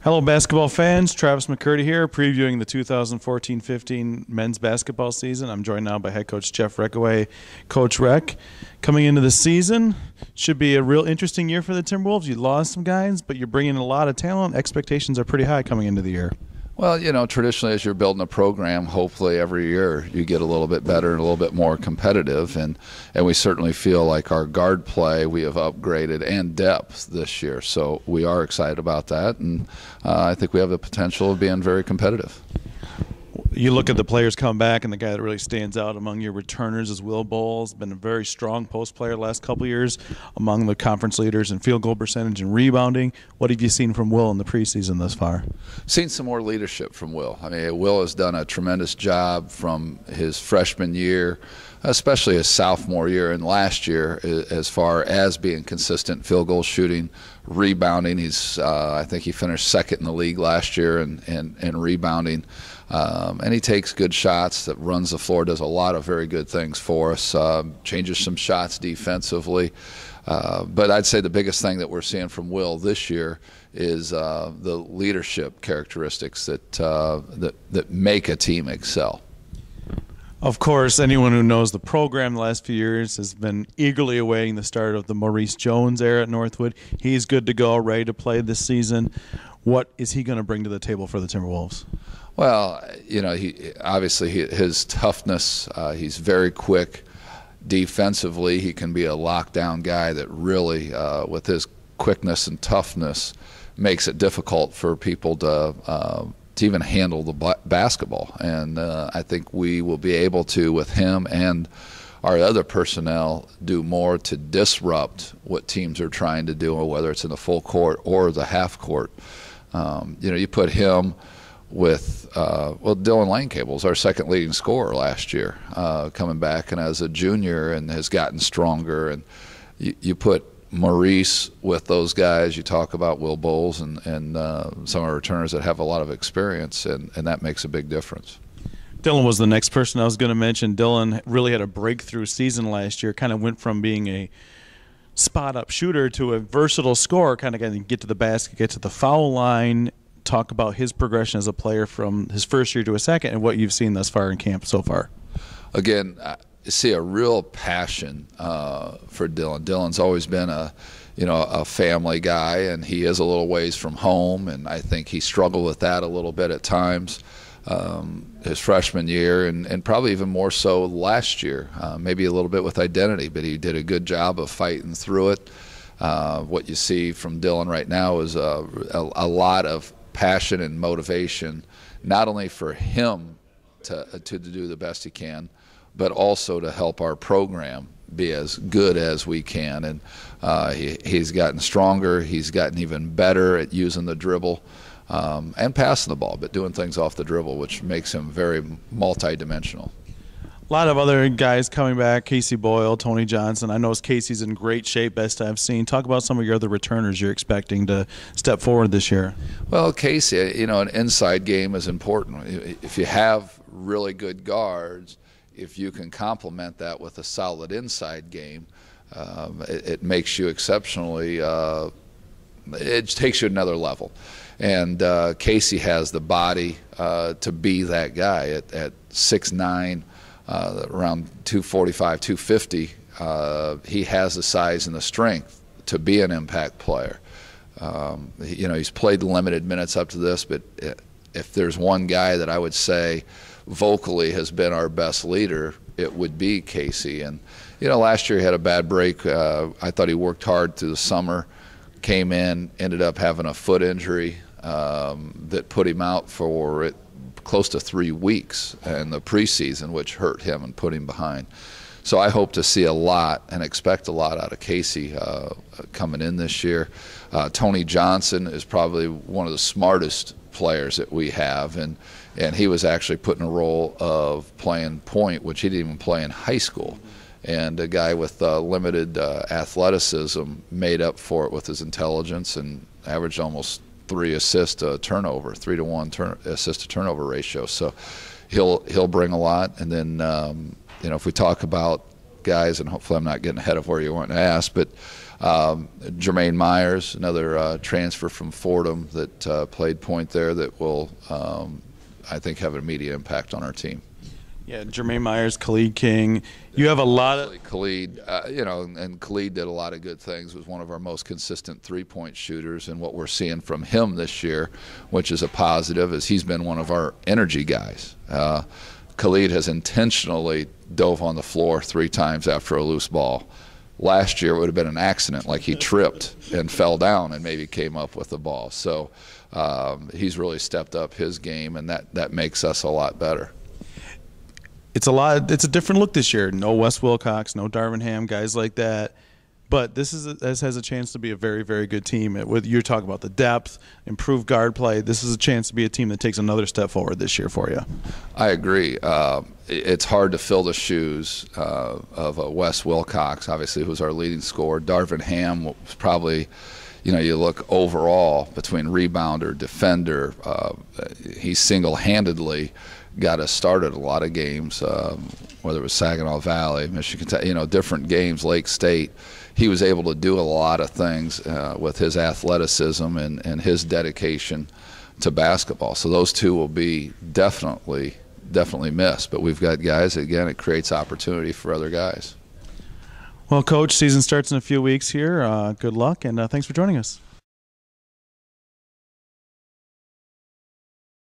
Hello, basketball fans. Travis McCurdy here, previewing the 2014-15 men's basketball season. I'm joined now by head coach Jeff Rekeweg. Coach Rek, coming into the season, should be a real interesting year for the Timberwolves. You lost some guys, but you're bringing in a lot of talent. Expectations are pretty high coming into the year. Well, you know, traditionally as you're building a program, hopefully every year you get a little bit better and a little bit more competitive. And we certainly feel like our guard play we have upgraded and depth this year. So we are excited about that. And I think we have the potential of being very competitive. You look at the players come back, and the guy that really stands out among your returners is Will Bowles. Been a very strong post player the last couple of years, among the conference leaders in field goal percentage and rebounding. What have you seen from Will in the preseason thus far? Seen some more leadership from Will. I mean, Will has done a tremendous job from his freshman year, especially his sophomore year and last year, as far as being consistent field goal shooting, rebounding. I think he finished second in the league last year in rebounding. And he takes good shots, that runs the floor, does a lot of very good things for us, changes some shots defensively. But I'd say the biggest thing that we're seeing from Will this year is the leadership characteristics that make a team excel. Of course, anyone who knows the program the last few years has been eagerly awaiting the start of the Maurice Jones era at Northwood. He's good to go, ready to play this season. What is he going to bring to the table for the Timberwolves? Well, you know, his toughness, he's very quick. Defensively, he can be a lockdown guy that really, with his quickness and toughness, makes it difficult for people to even handle the basketball. And I think we will be able to, with him and our other personnel, do more to disrupt what teams are trying to do, whether it's in the full court or the half court. You know, you put him with Dylan Lanecable's our second leading scorer last year, coming back and as a junior and has gotten stronger. And you put Maurice with those guys. You talk about Will Bowles and some of our returners that have a lot of experience, and that makes a big difference. Dylan was the next person I was going to mention. Dylan really had a breakthrough season last year, kind of went from being a spot-up shooter to a versatile scorer, kind of going to get to the basket, get to the foul line. Talk about his progression as a player from his first year to a second and what you've seen thus far in camp so far. Again, I see a real passion for Dylan. Dylan's always been a family guy, and he is a little ways from home, and I think he struggled with that a little bit at times his freshman year, and probably even more so last year, maybe a little bit with identity, but he did a good job of fighting through it. What you see from Dylan right now is a lot of passion and motivation, not only for him to do the best he can, but also to help our program be as good as we can. And he's gotten stronger. He's gotten even better at using the dribble and passing the ball, but doing things off the dribble, which makes him very multidimensional. A lot of other guys coming back, Casey Boyle, Tony Johnson. I know Casey's in great shape, best I've seen. Talk about some of your other returners you're expecting to step forward this year. Well, Casey, you know, an inside game is important. If you have really good guards, if you can complement that with a solid inside game, it makes you exceptionally, it takes you another level. And Casey has the body to be that guy at 6'9", around 245, 250. He has the size and the strength to be an impact player. You know, he's played limited minutes up to this, but if there's one guy that I would say vocally has been our best leader, it would be Casey. And you know, last year he had a bad break. I thought he worked hard through the summer, came in, ended up having a foot injury that put him out for close to 3 weeks in the preseason, which hurt him and put him behind. So I hope to see a lot and expect a lot out of Casey coming in this year. Tony Johnson is probably one of the smartest players that we have, and he was actually put in a role of playing point, which he didn't even play in high school. And a guy with limited athleticism made up for it with his intelligence and averaged almost 3 assists to turnover, 3-to-1 assist to turnover ratio. So he'll bring a lot. And then you know, if we talk about guys, and hopefully I'm not getting ahead of where you want to ask, but Jermaine Myers, another transfer from Fordham that played point there that will, I think, have an immediate impact on our team. Yeah, Jermaine Myers, Khalid King. You have a lot of Khalid, and Khalid did a lot of good things. Was one of our most consistent three-point shooters, and what we're seeing from him this year, which is a positive, is he's been one of our energy guys. Khalid has intentionally dove on the floor 3 times after a loose ball. Last year it would have been an accident, like he tripped and fell down and maybe came up with the ball. So he's really stepped up his game, and that makes us a lot better. It's a different look this year. No Wes Wilcox, no Darvin Ham, guys like that. But this has a chance to be a very, very good team. You're talking about the depth, improved guard play. This is a chance to be a team that takes another step forward this year for you. I agree. It's hard to fill the shoes of Wes Wilcox, obviously, who was our leading scorer. Darvin Ham was probably, you look overall between rebounder, defender, he single-handedly got us started a lot of games, whether it was Saginaw Valley, Michigan, different games, Lake State. He was able to do a lot of things with his athleticism and his dedication to basketball. So those two will be definitely missed. But we've got guys, again, it creates opportunity for other guys. Well, Coach, season starts in a few weeks here. Good luck, and thanks for joining us.